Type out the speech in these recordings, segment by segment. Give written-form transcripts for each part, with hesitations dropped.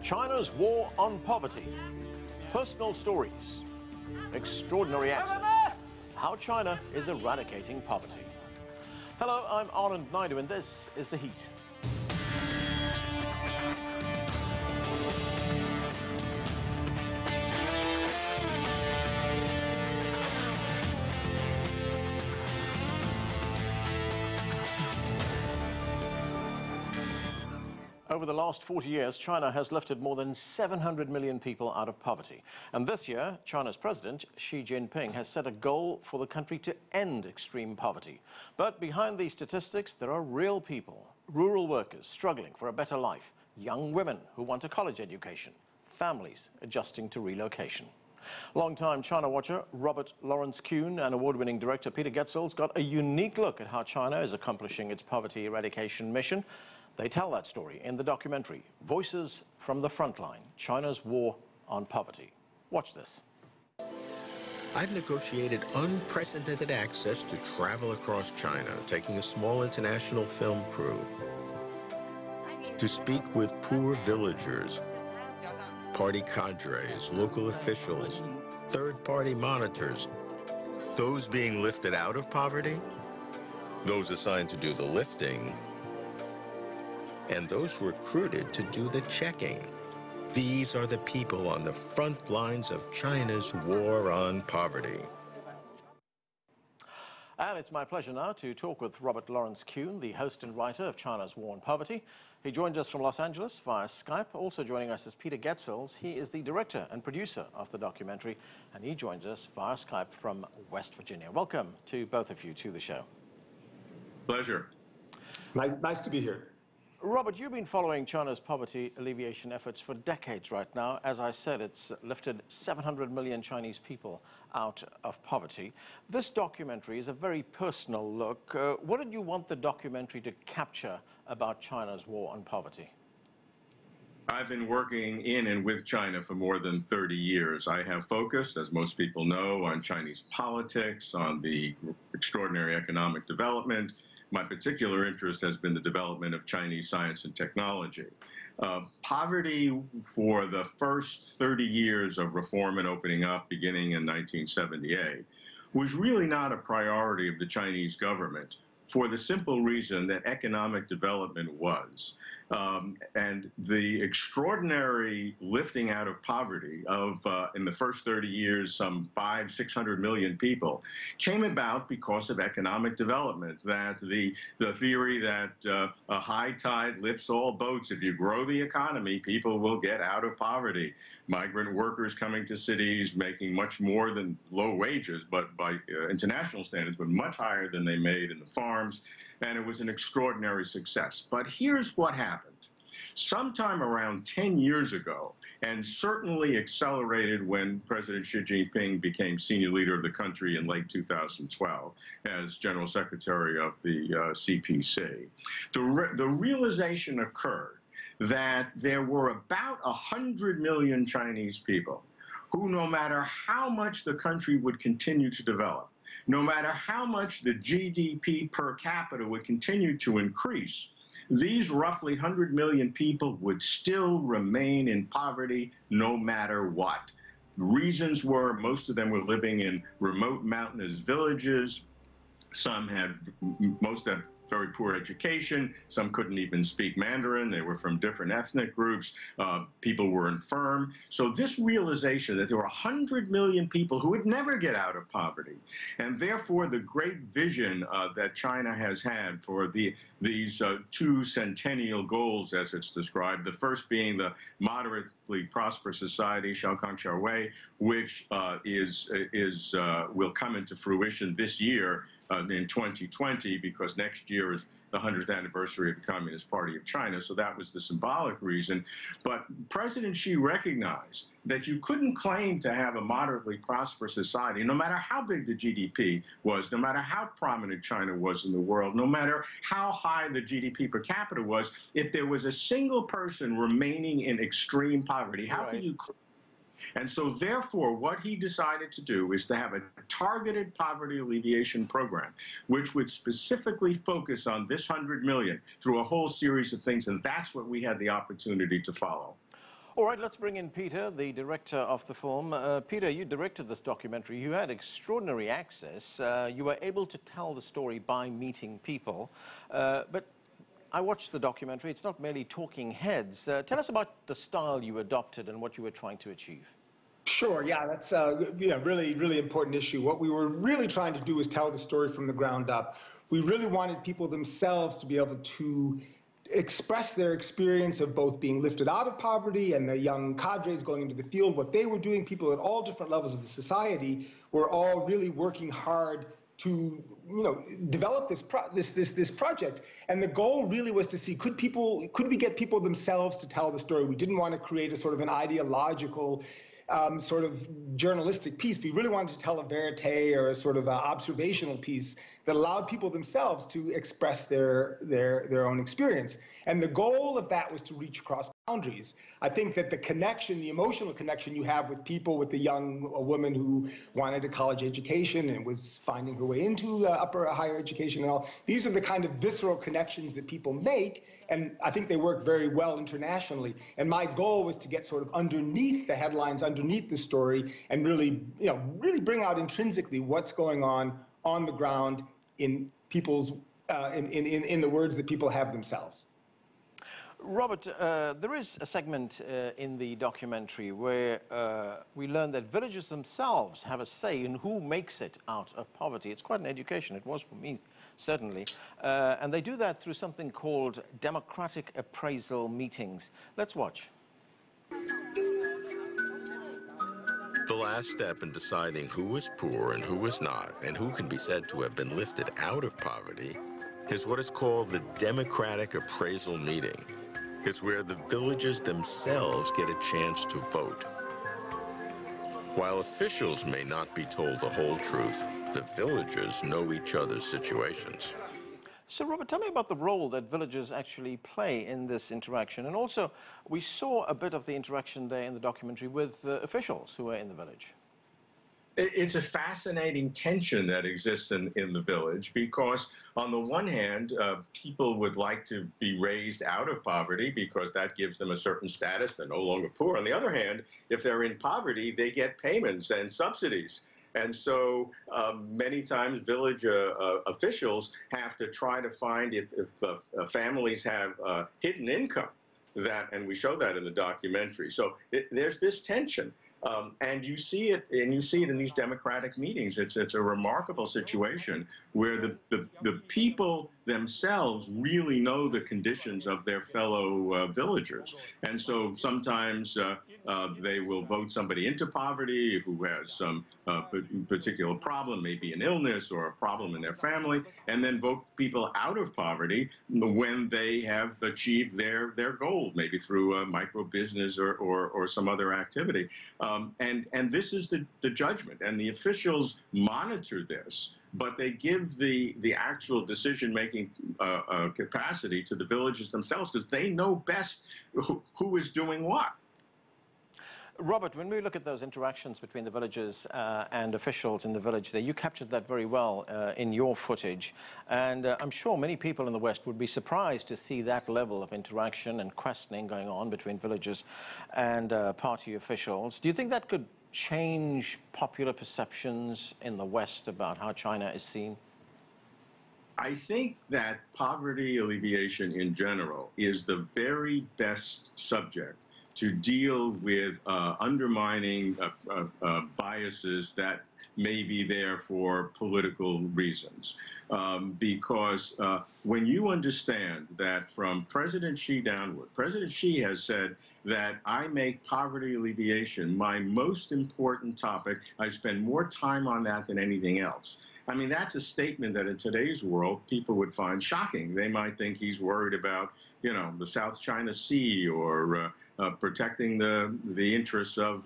China's war on poverty. Personal stories. Extraordinary access. How China is eradicating poverty. Hello, I'm Anand Naidu, and this is The Heat. Over the last 40 years, China has lifted more than 700 million people out of poverty. And this year, China's President Xi Jinping has set a goal for the country to end extreme poverty. But behind these statistics, there are real people, rural workers struggling for a better life, young women who want a college education, families adjusting to relocation. Longtime China watcher Robert Lawrence Kuhn and award-winning director Peter Getzels got a unique look at how China is accomplishing its poverty eradication mission. They tell that story in the documentary, Voices from the Frontline, China's War on Poverty. Watch this. I've negotiated unprecedented access to travel across China, taking a small international film crew to speak with poor villagers, party cadres, local officials, third-party monitors, those being lifted out of poverty, those assigned to do the lifting, and those recruited to do the checking. These are the people on the front lines of China's war on poverty. And it's my pleasure now to talk with Robert Lawrence Kuhn, the host and writer of China's War on Poverty. He joins us from Los Angeles via Skype. Also joining us is Peter Getzels. He is the director and producer of the documentary, and he joins us via Skype from West Virginia. Welcome to both of you to the show. Pleasure. Nice to be here. Robert, you've been following China's poverty alleviation efforts for decades right now. As I said, it's lifted 700 million Chinese people out of poverty. This documentary is a very personal look. What did you want the documentary to capture about China's war on poverty? I've been working in and with China for more than 30 years. I have focused, as most people know, on Chinese politics, on the extraordinary economic development. My particular interest has been the development of Chinese science and technology. Poverty for the first 30 years of reform and opening up, beginning in 1978, was really not a priority of the Chinese government for the simple reason that economic development was. And the extraordinary lifting out of poverty of, in the first 30 years, some 500–600 million people, came about because of economic development. That the theory that a high tide lifts all boats. If you grow the economy, people will get out of poverty. Migrant workers coming to cities making much more than low wages, but by international standards, but much higher than they made in the farms. And it was an extraordinary success. But here's what happened. Sometime around 10 years ago, and certainly accelerated when President Xi Jinping became senior leader of the country in late 2012 as General Secretary of the CPC, the realization occurred that there were about 100 million Chinese people who, no matter how much the country would continue to develop, no matter how much the GDP per capita would continue to increase, these roughly 100 million people would still remain in poverty no matter what. The reasons were most of them were living in remote mountainous villages. Most had very poor education. Some couldn't even speak Mandarin. They were from different ethnic groups. People were infirm. So this realization that there were 100 million people who would never get out of poverty, and therefore the great vision that China has had for these two centennial goals, as it's described, the first being the moderately prosperous society, Youchange, which will come into fruition this year in 2020, because next year is the 100th anniversary of the Communist Party of China, so that was the symbolic reason. But President Xi recognized that you couldn't claim to have a moderately prosperous society, no matter how big the GDP was, no matter how prominent China was in the world, no matter how high the GDP per capita was, if there was a single person remaining in extreme poverty. How could you? And so, therefore, what he decided to do is to have a targeted poverty alleviation program, which would specifically focus on this 100 million through a whole series of things, and that's what we had the opportunity to follow. All right, let's bring in Peter, the director of the film. Peter, you directed this documentary. You had extraordinary access. You were able to tell the story by meeting people. But I watched the documentary. It's not merely talking heads. Tell us about the style you adopted and what you were trying to achieve. Sure, yeah, that's a really, really important issue. What we were really trying to do is tell the story from the ground up. We really wanted people themselves to be able to express their experience of both being lifted out of poverty and the young cadres going into the field, what they were doing. People at all different levels of the society were all really working hard to develop this project. And the goal really was to see, could we get people themselves to tell the story? We didn't want to create a sort of an ideological sort of journalistic piece. We really wanted to tell a verite or a sort of observational piece that allowed people themselves to express their own experience. And the goal of that was to reach across boundaries. I think that the connection, the emotional connection you have with people, with a woman who wanted a college education and was finding her way into higher education and all, these are the kind of visceral connections that people make, and I think they work very well internationally. And my goal was to get sort of underneath the headlines, underneath the story, and really bring out intrinsically what's going on the ground in people's in the words that people have themselves. Robert, there is a segment in the documentary where we learn that villagers themselves have a say in who makes it out of poverty. It's quite an education. It was for me, certainly. And they do that through something called democratic appraisal meetings. Let's watch. The last step in deciding who is poor and who is not, and who can be said to have been lifted out of poverty, is what is called the democratic appraisal meeting. It's where the villagers themselves get a chance to vote. While officials may not be told the whole truth, the villagers know each other's situations. So, Robert, tell me about the role that villagers actually play in this interaction. And also, we saw a bit of the interaction there in the documentary with officials who were in the village. It's a fascinating tension that exists in the village because, on the one hand, people would like to be raised out of poverty because that gives them a certain status. They're no longer poor. On the other hand, if they're in poverty, they get payments and subsidies. And so many times village officials have to try to find if families have hidden income, and we show that in the documentary. So there's this tension. And you see it in these democratic meetings. It's a remarkable situation where the people themselves really know the conditions of their fellow villagers. And so sometimes they will vote somebody into poverty who has some particular problem, maybe an illness or a problem in their family, and then vote people out of poverty when they have achieved their goal, maybe through a micro business or some other activity. And this is the judgment, and the officials monitor this, but they give the actual decision-making capacity to the villagers themselves because they know best who is doing what. Robert, when we look at those interactions between the villagers and officials in the village there, you captured that very well in your footage. And I'm sure many people in the West would be surprised to see that level of interaction and questioning going on between villagers and party officials. Do you think that could change popular perceptions in the West about how China is seen? I think that poverty alleviation in general is the very best subject to deal with undermining biases that may be there for political reasons. Because when you understand that from President Xi downward, President Xi has said that I make poverty alleviation my most important topic. I spend more time on that than anything else. I mean, that's a statement that in today's world, people would find shocking. They might think he's worried about, the South China Sea or protecting the interests of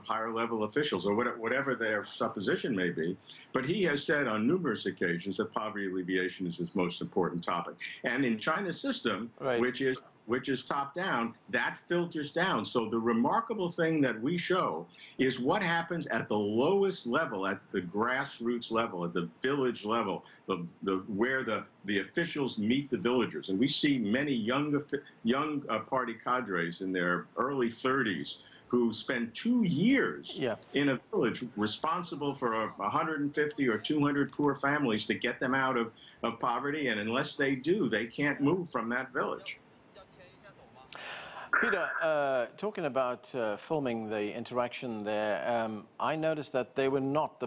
higher level officials or whatever their supposition may be. But he has said on numerous occasions that poverty alleviation is his most important topic. And in China's system, right, which is which is top down, that filters down. So the remarkable thing that we show is what happens at the lowest level, at the grassroots level, at the village level, where the officials meet the villagers. And we see many young party cadres in their early 30s who spend 2 years in a village responsible for 150 or 200 poor families to get them out of poverty. And unless they do, they can't move from that village. Peter, talking about filming the interaction there, I noticed that the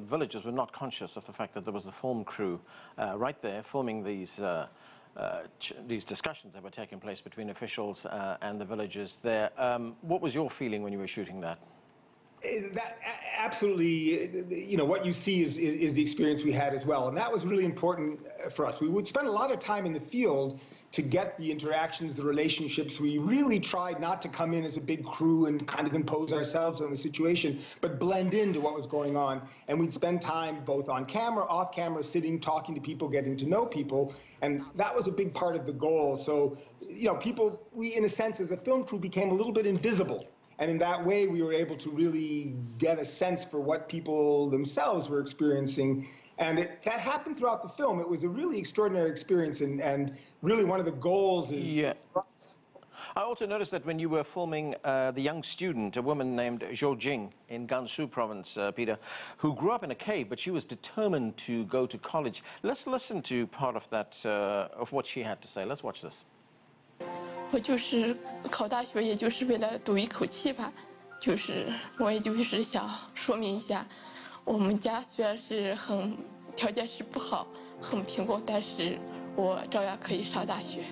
villagers were not conscious of the fact that there was a film crew right there filming these discussions that were taking place between officials and the villagers there. What was your feeling when you were shooting that? That absolutely, you know, what you see is the experience we had as well. And that was really important for us. We would spend a lot of time in the field to get the interactions, the relationships. We really tried not to come in as a big crew and kind of impose ourselves on the situation, but blend into what was going on. And we'd spend time both on camera, off camera, sitting, talking to people, getting to know people. And that was a big part of the goal. So, you know, we, in a sense, as a film crew, became a little bit invisible. And in that way, we were able to really get a sense for what people themselves were experiencing. And that happened throughout the film. It was a really extraordinary experience, and really one of the goals is for us. I also noticed that when you were filming the young student, a woman named Youchange in Gansu province, Peter, who grew up in a cave, but she was determined to go to college. Let's listen to part of that, of what she had to say. Let's watch this. 我就是考大学，也就是为了赌一口气吧。我也就是想说明一下，我们家虽然是条件是不好，很贫困，但是我照样可以上大学。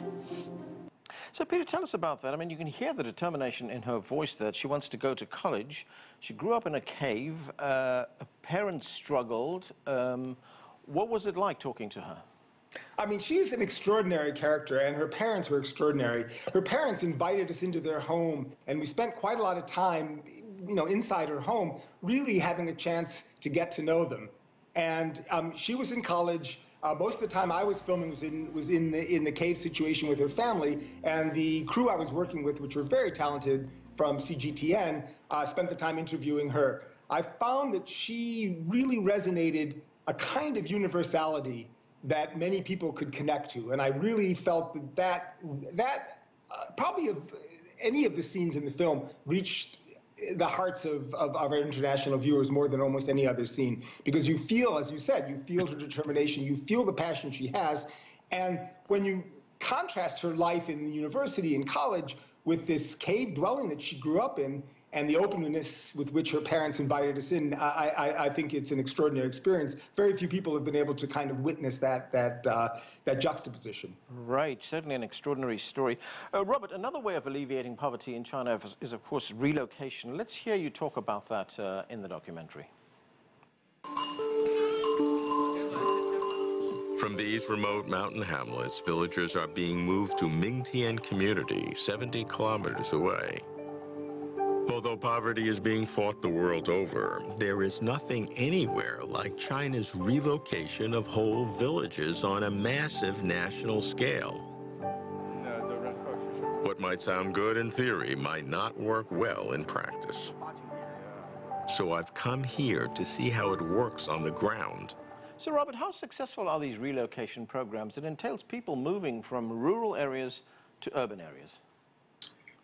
So, Peter, tell us about that. I mean, you can hear the determination in her voice that she wants to go to college. She grew up in a cave. Her parents struggled. What was it like talking to her? I mean, she's an extraordinary character, and her parents were extraordinary. Her parents invited us into their home, and we spent quite a lot of time, you know, inside her home, really having a chance to get to know them. And she was in college. Most of the time I was filming was in the cave situation with her family, and the crew I was working with, which were very talented from CGTN, spent the time interviewing her. I found that she really resonated a kind of universality that many people could connect to, and I really felt that probably of any of the scenes in the film reached the hearts of our international viewers more than almost any other scene, because you feel, as you said, you feel her determination, you feel the passion she has, and when you contrast her life in the university and college with this cave dwelling that she grew up in, and the openness with which her parents invited us in, I think it's an extraordinary experience. Very few people have been able to kind of witness that juxtaposition. Right, certainly an extraordinary story. Robert, another way of alleviating poverty in China is, of course, relocation. Let's hear you talk about that in the documentary. From these remote mountain hamlets, villagers are being moved to Mingtian community, 70 kilometers away. Although poverty is being fought the world over, there is nothing anywhere like China's relocation of whole villages on a massive national scale. What might sound good in theory might not work well in practice. So I've come here to see how it works on the ground. So, Robert, how successful are these relocation programs? It entails people moving from rural areas to urban areas.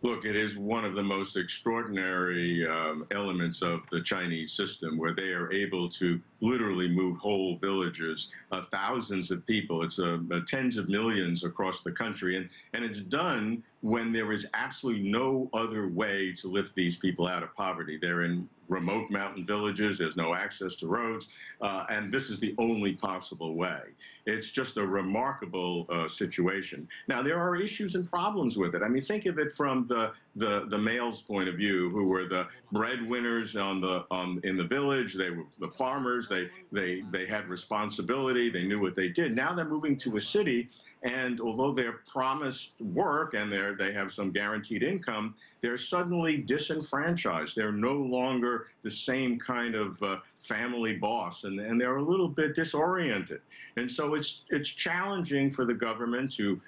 Look, it is one of the most extraordinary elements of the Chinese system, where they are able to literally move whole villages, thousands of people. It's tens of millions across the country, and it's done when there is absolutely no other way to lift these people out of poverty. They're in remote mountain villages, there's no access to roads, and this is the only possible way. It's just a remarkable situation. Now, there are issues and problems with it. I mean, think of it from the male's point of view, who were the breadwinners in the village. They were the farmers. They had responsibility. They knew what they did. Now they're moving to a city, and although they're promised work and they have some guaranteed income, they're suddenly disenfranchised. They're no longer the same kind of family boss, and they're a little bit disoriented. And so it's challenging for the government to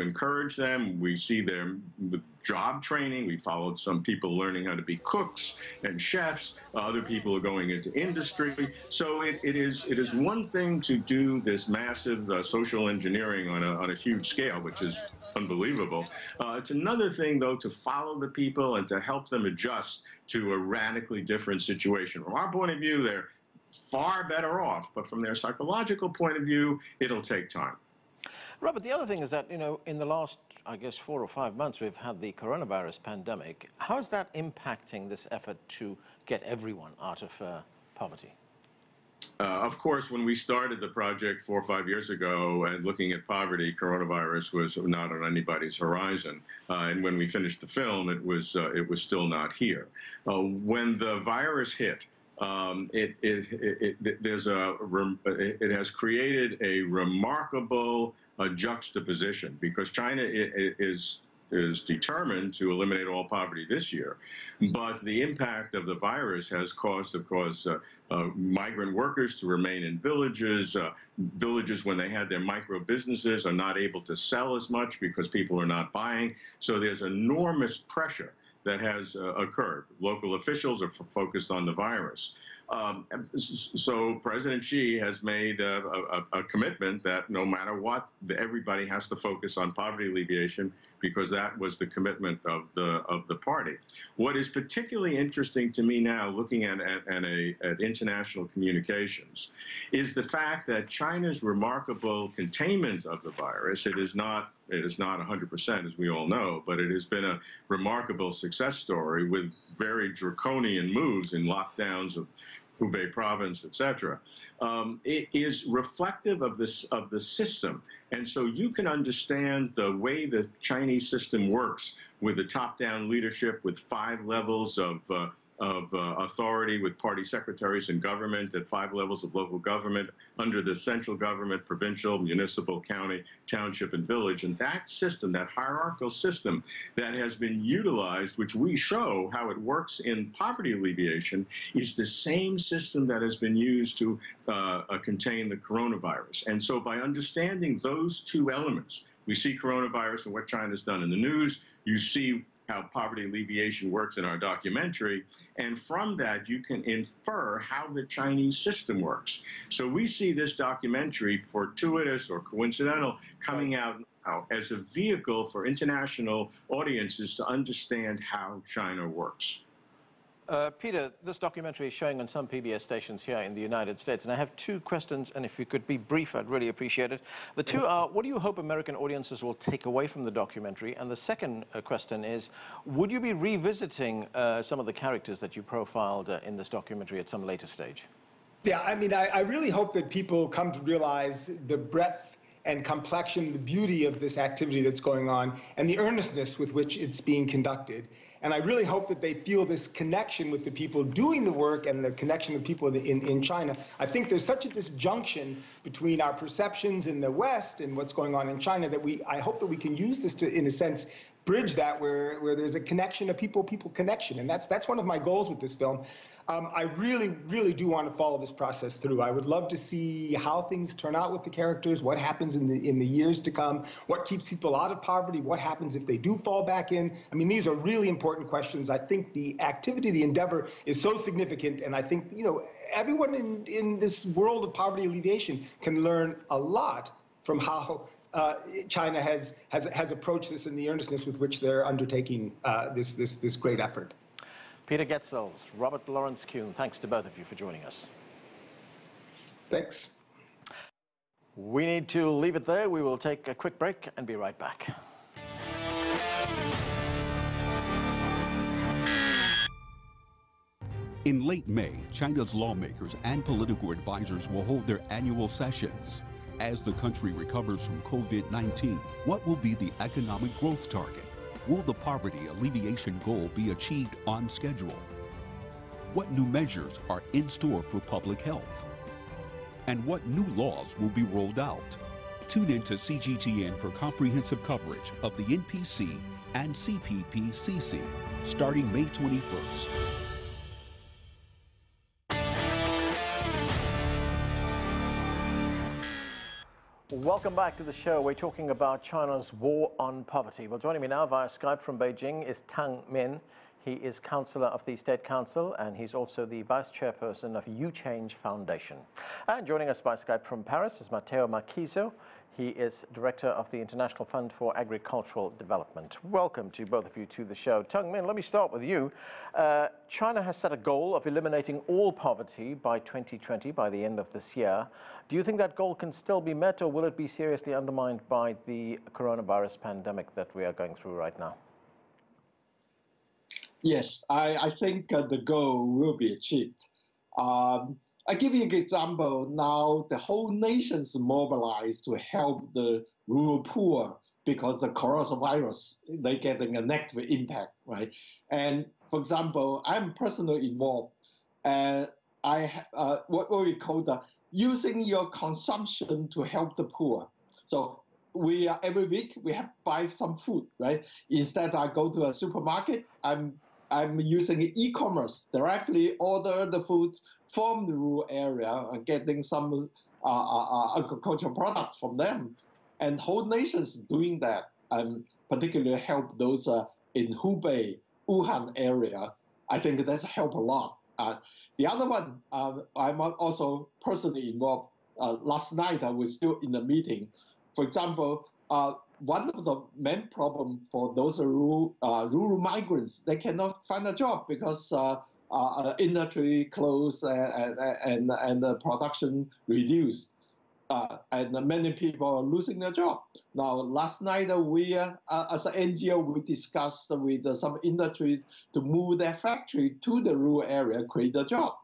encourage them. We see them with job training. We followed some people learning how to be cooks and chefs. Other people are going into industry. So it is one thing to do this massive social engineering on a huge scale, which is unbelievable. It's another thing, though, to follow the people and to help them adjust to a radically different situation. From our point of view, they're far better off, but from their psychological point of view, it'll take time. Robert, the other thing is that, you know, in the last, I guess, 4 or 5 months, we've had the coronavirus pandemic. How is that impacting this effort to get everyone out of poverty? Of course, when we started the project 4 or 5 years ago and looking at poverty, coronavirus was not on anybody's horizon. And when we finished the film, it was still not here. When the virus hit, it has created a remarkable juxtaposition, because China is determined to eliminate all poverty this year, but the impact of the virus has caused, of course, migrant workers to remain in villages. Villages, when they had their micro businesses, are not able to sell as much because people are not buying. So there's enormous pressure that has occurred. Local officials are focused on the virus. So President Xi has made a commitment that no matter what, everybody has to focus on poverty alleviation, because that was the commitment of the party. What is particularly interesting to me now, looking at international communications, is the fact that China's remarkable containment of the virus, it is not 100%, as we all know, but it has been a remarkable success story with very draconian moves in lockdowns of Hubei province, etc. It is reflective of the system. And so you can understand the way the Chinese system works, with the top-down leadership, with 5 levels of authority, with party secretaries in government at 5 levels of local government, under the central government, provincial, municipal, county, township, and village. And that system, that hierarchical system that has been utilized, which we show how it works in poverty alleviation, is the same system that has been used to contain the coronavirus. And so by understanding those 2 elements, we see coronavirus and what China's done in the news, you see how poverty alleviation works in our documentary, and from that you can infer how the Chinese system works. So we see this documentary, fortuitous or coincidental, coming out now as a vehicle for international audiences to understand how China works. Peter, this documentary is showing on some PBS stations here in the United States, and I have 2 questions, and if you could be brief, I'd really appreciate it. The 2 are, what do you hope American audiences will take away from the documentary? And the second question is, would you be revisiting some of the characters that you profiled in this documentary at some later stage? Yeah, I mean, I really hope that people come to realize the breadth and complexion, the beauty of this activity that's going on, and the earnestness with which it's being conducted. And I really hope that they feel this connection with the people doing the work and the connection with people in China. I think there's such a disjunction between our perceptions in the West and what's going on in China that I hope that we can use this to, in a sense, bridge that where there's a connection, a people-people connection. And that's one of my goals with this film. I really, really do want to follow this process through. I would love to see how things turn out with the characters, what happens in the years to come, what keeps people out of poverty, what happens if they do fall back in. I mean, these are really important questions. I think the activity, the endeavor is so significant, and I think, you know, everyone in this world of poverty alleviation can learn a lot from how China has approached this and the earnestness with which they're undertaking this great effort. Peter Getzels, Robert Lawrence Kuhn, thanks to both of you for joining us. Thanks. We need to leave it there. We will take a quick break and be right back. In late May, China's lawmakers and political advisors will hold their annual sessions. As the country recovers from COVID-19, what will be the economic growth target? Will the poverty alleviation goal be achieved on schedule? What new measures are in store for public health? And what new laws will be rolled out? Tune in to CGTN for comprehensive coverage of the NPC and CPPCC starting May 21st. Welcome back to the show. We're talking about China's war on poverty. Well, joining me now via Skype from Beijing is Tang Min. He is Councillor of the State Council, and he's also the Vice Chairperson of Youchange Foundation. And joining us by Skype from Paris is Matteo Marchiso. He is Director of the International Fund for Agricultural Development. Welcome to both of you to the show. Tang Min, let me start with you. China has set a goal of eliminating all poverty by 2020, by the end of this year. Do you think that goal can still be met, or will it be seriously undermined by the coronavirus pandemic that we are going through right now? Yes, I think the goal will be achieved. I give you an example. Now the whole nation's mobilized to help the rural poor because the coronavirus, they're getting a negative impact, right? And for example, I'm personally involved. What we call the using your consumption to help the poor. So every week we have buy some food, right? Instead I go to a supermarket, I'm using e-commerce, directly order the food from the rural area and getting some agricultural products from them. And whole nations doing that, and particularly help those in Hubei, Wuhan area. I think that's helped a lot. The other one, I'm also personally involved. Last night I was still in the meeting. For example, one of the main problems for those rural migrants, they cannot find a job because industry closed and the production reduced. And many people are losing their job. Now, last night we, as an NGO, we discussed with some industries to move their factory to the rural area, create a job.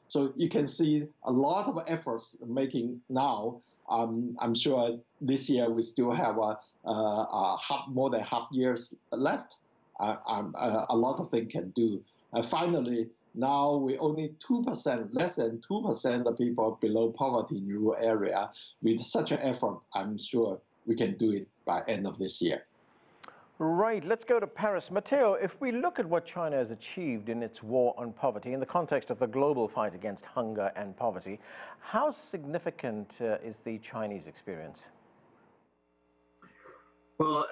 So you can see a lot of efforts making now. I'm sure this year we still have more than half years left. A lot of things can do. Finally, now we only 2%, less than 2% of people below poverty in rural area. With such an effort, I'm sure we can do it by end of this year. Right, let's go to Paris. Matteo, if we look at what China has achieved in its war on poverty, in the context of the global fight against hunger and poverty, how significant is the Chinese experience? Well,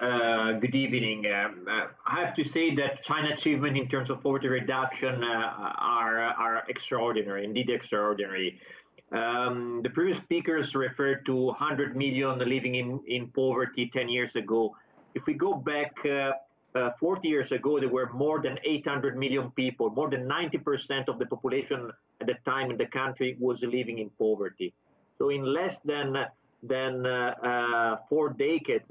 good evening. I have to say that China's achievement in terms of poverty reduction are extraordinary, indeed extraordinary. The previous speakers referred to 100 million living in poverty 10 years ago. If we go back 40 years ago, there were more than 800 million people. More than 90% of the population at the time in the country was living in poverty. So in less than 4 decades,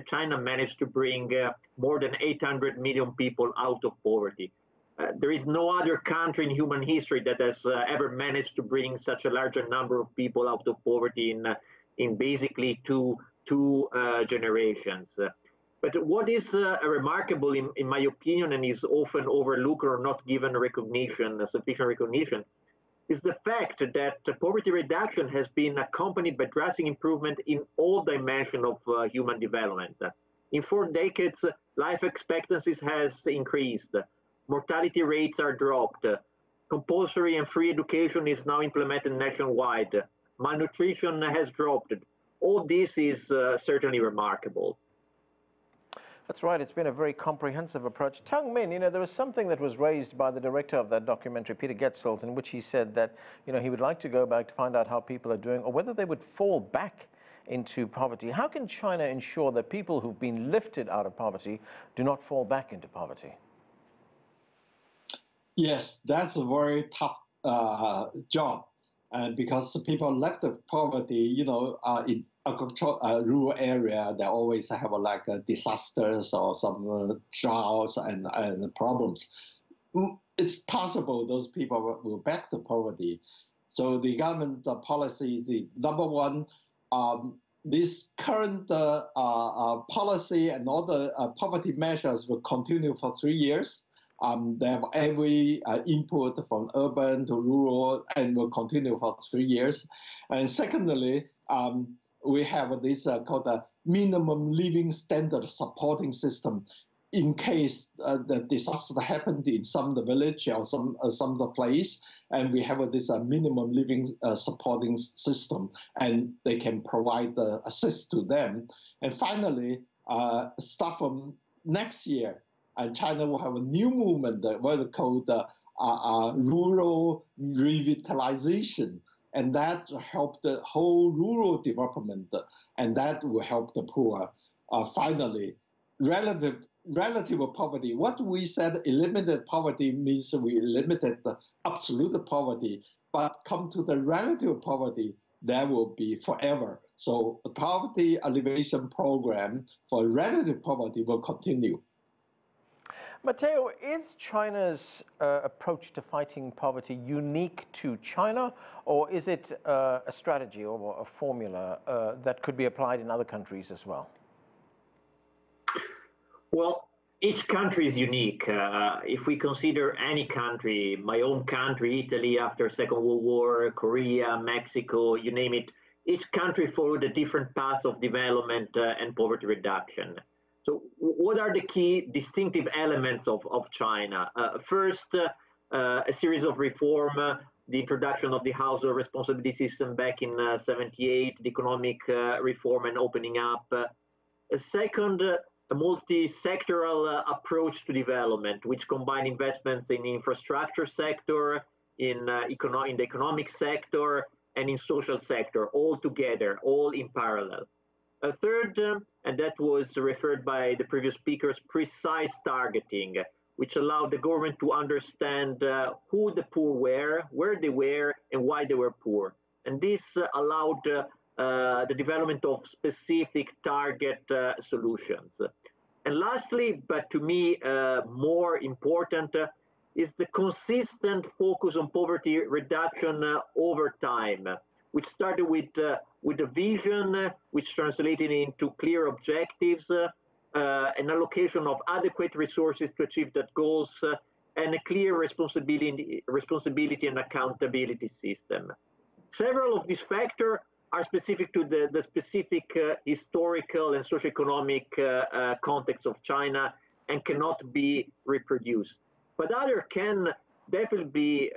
China managed to bring more than 800 million people out of poverty. There is no other country in human history that has ever managed to bring such a larger number of people out of poverty in basically two generations. But what is remarkable, in my opinion, and is often overlooked or not given recognition, sufficient recognition, is the fact that poverty reduction has been accompanied by drastic improvement in all dimensions of human development. In 4 decades, life expectancies has increased. Mortality rates are dropped. Compulsory and free education is now implemented nationwide. Malnutrition has dropped. All this is certainly remarkable. That's right. It's been a very comprehensive approach. Tang Min, there was something that was raised by the director of that documentary, Peter Getzels, in which he said that, he would like to go back to find out how people are doing or whether they would fall back into poverty. How can China ensure that people who've been lifted out of poverty do not fall back into poverty? Yes, that's a very tough job. Because people left the poverty, in rural area, they always have disasters or some droughts and problems. It's possible those people will back to poverty. So the government policy is the number one. This current policy and all the poverty measures will continue for 3 years. They have every input from urban to rural and will continue for 3 years. And secondly, we have this called the minimum living standard supporting system. in case the disaster happened in some of the village or some of the place, and we have this minimum living supporting system, and they can provide assist to them. And finally, start from next year, and China will have a new movement, what they call rural revitalization, and that will help the whole rural development, and that will help the poor. Finally, relative poverty. What we said eliminated poverty means we eliminated the absolute poverty, but come to the relative poverty, that will be forever. So the poverty alleviation program for relative poverty will continue. Matteo, is China's approach to fighting poverty unique to China, or is it a strategy or a formula that could be applied in other countries as well? Well, each country is unique. If we consider any country, my own country, Italy, after Second World War, Korea, Mexico, you name it, each country followed a different path of development and poverty reduction. So what are the key distinctive elements of China? First, a series of reform, the introduction of the household responsibility system back in '78, the economic reform and opening up. Second, a multi-sectoral approach to development, which combine investments in the infrastructure sector, in the economic sector, and in social sector, all together, all in parallel. A third, and that was referred by the previous speakers, precise targeting, which allowed the government to understand who the poor were, where they were, and why they were poor. And this allowed the development of specific target solutions. And lastly, but to me more important, is the consistent focus on poverty reduction over time, which started with a vision, which translated into clear objectives, an allocation of adequate resources to achieve that goals, and a clear responsibility and accountability system. Several of these factors are specific to the specific historical and socioeconomic context of China and cannot be reproduced. But others can definitely be,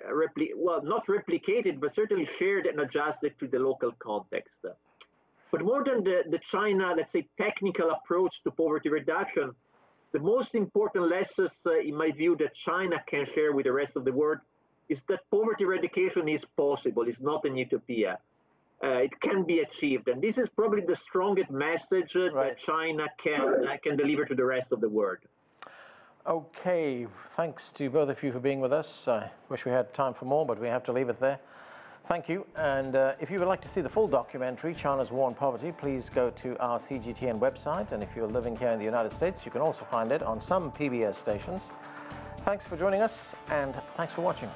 not replicated, but certainly shared and adjusted to the local context. But more than the China, let's say, technical approach to poverty reduction, the most important lessons, in my view, that China can share with the rest of the world is that poverty eradication is possible, it's not an utopia. It can be achieved, and this is probably the strongest message that China can deliver to the rest of the world. Okay, thanks to both of you for being with us. I wish we had time for more, but we have to leave it there. Thank you, and if you would like to see the full documentary, China's War on Poverty, please go to our CGTN website, and if you're living here in the United States, you can also find it on some PBS stations. Thanks for joining us, and thanks for watching.